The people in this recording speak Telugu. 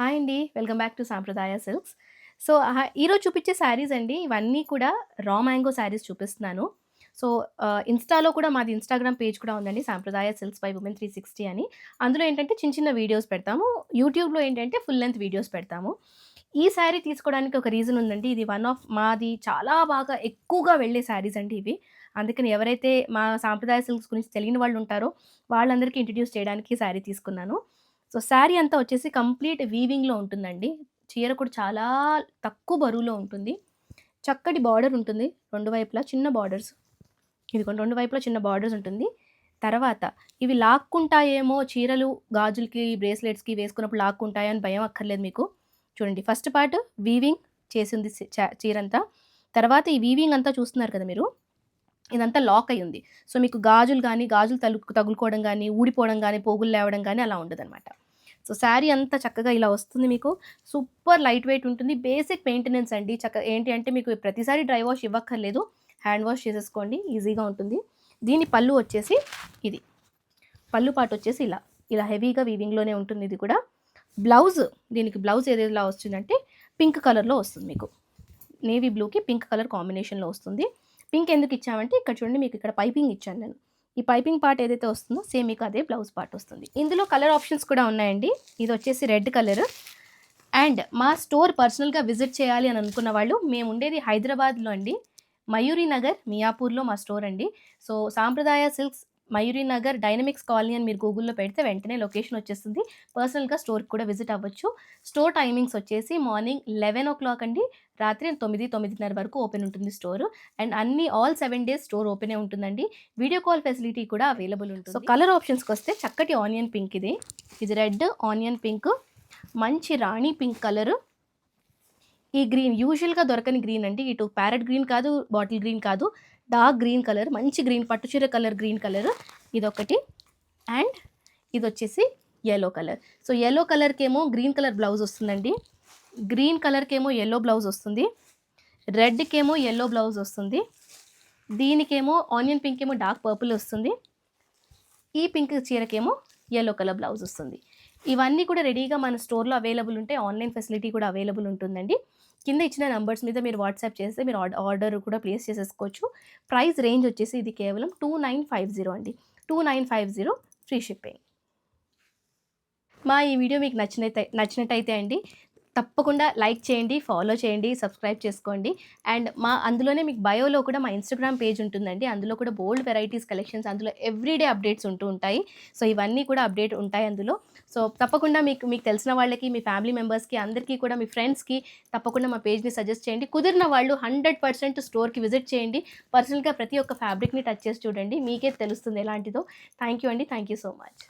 హాయ్ అండి. వెల్కమ్ బ్యాక్ టు సాంప్రదాయ సిల్క్స్. సో, ఈరోజు చూపించే శారీస్ అండి ఇవన్నీ కూడా రా మ్యాంగో శారీస్ చూపిస్తున్నాను. సో, ఇన్‌స్టాలో కూడా మాది ఇన్‌స్టాగ్రామ్ పేజ్ కూడా ఉందండి. సాంప్రదాయ సిల్క్స్ బై వుమెన్ 360 అని. అందులో ఏంటంటే చిన్న చిన్న వీడియోస్ పెడతాము. యూట్యూబ్‌లో ఏంటంటే ఫుల్ లెంత్ వీడియోస్ పెడతాము. ఈ శారీ తీసుకోవడానికి ఒక రీజన్ ఉందండి. ఇది వన్ ఆఫ్ మాది చాలా బాగా ఎక్కువగా వెళ్ళే శారీస్ అండి ఇవి. అందుకని ఎవరైతే మా సాంప్రదాయ సిల్క్స్ గురించి తెలియని వాళ్ళు ఉంటారో వాళ్ళందరికీ ఇంట్రడ్యూస్ చేయడానికి ఈ శారీ తీసుకున్నాను. సో, శారీ అంతా వచ్చేసి కంప్లీట్ వీవింగ్‌లో ఉంటుందండి. చీర కూడా చాలా తక్కువ బరువులో ఉంటుంది. చక్కటి బార్డర్ ఉంటుంది. 2 వైపులా చిన్న బార్డర్స్. ఇదిగోండి 2 వైపులా చిన్న బార్డర్స్ ఉంటుంది. తర్వాత ఇవి లాక్కుంటాయేమో చీరలు, గాజులకి, బ్రేస్లెట్స్‌కి వేసుకున్నప్పుడు లాక్కుంటాయా అని భయం అక్కర్లేదు మీకు. చూడండి ఫస్ట్ పార్ట్ వీవింగ్ చేసింది చీరంతా. తర్వాత ఈ వీవింగ్ అంతా చూస్తున్నారు కదా మీరు. ఇదంతా లాక్ అయ్యి ఉంది. సో, మీకు గాజులు గానీ, గాజులు తగులుకోవడం గానీ, ఊడిపోవడం గానీ, పోగులు లేవడం గానీ అలా ఉండదనమాట. సో, శారీ అంతా చక్కగా ఇలా వస్తుంది మీకు. సూపర్ లైట్ వెయిట్ ఉంటుంది. బేసిక్ మెయింటెనెన్స్ అండి. ఏంటి అంటే మీకు ప్రతిసారి డ్రై వాష్ ఇవ్వక్కర్లేదు. హ్యాండ్ వాష్ చేసేసుకోండి. ఈజీగా ఉంటుంది. దీని పళ్ళు వచ్చేసి ఇది. పళ్ళు పార్ట్ వచ్చేసి ఇలా. ఇలా హెవీగా వీవింగ్‌లోనే ఉంటుంది ఇది కూడా. బ్లౌజ్ దీనికి బ్లౌజ్ ఏదెలా వస్తుందంటే పింక్ కలర్‌లో వస్తుంది మీకు. నేవీ బ్లూకి పింక్ కలర్ కాంబినేషన్‌లో వస్తుంది. పింక్ ఎందుకు ఇచ్చామంటే ఇక్కడ చూడండి మీకు ఇక్కడ పైపింగ్ ఇచ్చాను నేను. ఈ పైపింగ్ పార్ట్ ఏదైతే వస్తుందో సేమ్ మీకు అదే బ్లౌజ్ పార్ట్ వస్తుంది. ఇందులో కలర్ ఆప్షన్స్ కూడా ఉన్నాయండి. ఇది వచ్చేసి రెడ్ కలర్. అండ్ మా స్టోర్ పర్సనల్‌గా విజిట్ చేయాలి అని అనుకున్న వాళ్ళు మేము ఉండేది హైదరాబాద్‌లో అండి. మయూరి నగర్ మియాపూర్‌లో మా స్టోర్ అండి. సో, సాంప్రదాయ silks Mayuri Nagar dynamics colony అని మీరు గూగుల్‌లో పెడితే వెంటనే లొకేషన్ వచ్చేస్తుంది. పర్సనల్‌గా స్టోర్‌కి కూడా విజిట్ అవ్వచ్చు. స్టోర్ టైమింగ్స్ వచ్చేసి మార్నింగ్ 11:00 అండి. రాత్రి 9, 9:30 వరకు ఓపెన్ ఉంటుంది store. And all 7 days store ఓపెనే ఉంటుందండి. వీడియో కాల్ ఫెసిలిటీ కూడా అవైలబుల్ ఉంటుంది. సో, కలర్ ఆప్షన్స్‌కొస్తే చక్కటి ఆనియన్ పింక్ ఇది. ఇది రెడ్, ఆనియన్ పింక్, మంచి రాణి పింక్ కలరు. ఈ గ్రీన్ యూజువల్‌గా దొరకని గ్రీన్ అండి. ఇటు ప్యారెట్ గ్రీన్ కాదు, బాటిల్ గ్రీన్ కాదు. డార్క్ గ్రీన్ కలర్, మంచి గ్రీన్ పట్టు చీర కలర్ గ్రీన్ కలర్ ఇదొకటి. అండ్ ఇదొచ్చేసి యెల్లో కలర్. సో, యెల్లో కలర్‌కేమో గ్రీన్ కలర్ బ్లౌజ్ వస్తుందండి. గ్రీన్ కలర్‌కేమో యెల్లో బ్లౌజ్ వస్తుంది. రెడ్‌కేమో యెల్లో బ్లౌజ్ వస్తుంది. దీనికేమో ఆనియన్ పింక్ ఏమో డార్క్ పర్పుల్ వస్తుంది. ఈ పింక్ చీరకేమో యెల్లో కలర్ బ్లౌజ్ వస్తుంది. ఇవన్నీ కూడా రెడీగా మన స్టోర్‌లో అవైలబుల్ ఉంటాయి. ఆన్‌లైన్ ఫెసిలిటీ కూడా అవైలబుల్ ఉంటుందండి. కింద ఇచ్చిన నంబర్స్ మీద మీరు వాట్సాప్ చేస్తే మీరు ఆర్డర్ కూడా ప్లేస్ చేసేసుకోవచ్చు. ప్రైస్ రేంజ్ వచ్చేసి ఇది కేవలం 2950 అండి. 2950 ఫ్రీ షిప్పింగ్. మా ఈ వీడియో మీకు నచ్చినట్టయితే అండి తప్పకుండా లైక్ చేయండి, ఫాలో చేయండి, సబ్స్క్రైబ్ చేసుకోండి. అండ్ అందులోనే మీకు బయోలో కూడా మా ఇన్‌స్టాగ్రామ్ పేజ్ ఉంటుందండి. అందులో కూడా బోల్డ్ వెరైటీస్ కలెక్షన్స్ అందులో ఎవ్రీడే అప్డేట్స్ ఉంటూ ఉంటాయి. సో, ఇవన్నీ కూడా అప్డేట్ ఉంటాయి అందులో. సో, తప్పకుండా మీకు తెలిసిన వాళ్ళకి, మీ ఫ్యామిలీ మెంబర్స్‌కి అందరికీ కూడా మీ ఫ్రెండ్స్‌కి తప్పకుండా మా పేజ్‌ని సజెస్ట్ చేయండి. కుదిరిన వాళ్ళు 100% స్టోర్‌కి విజిట్ చేయండి. పర్సనల్‌గా ప్రతి ఒక్క ఫ్యాబ్రిక్‌ని టచ్ చేసి చూడండి. మీకే తెలుస్తుంది ఎలాంటిదో. థ్యాంక్ యూ అండి. Thank you so much.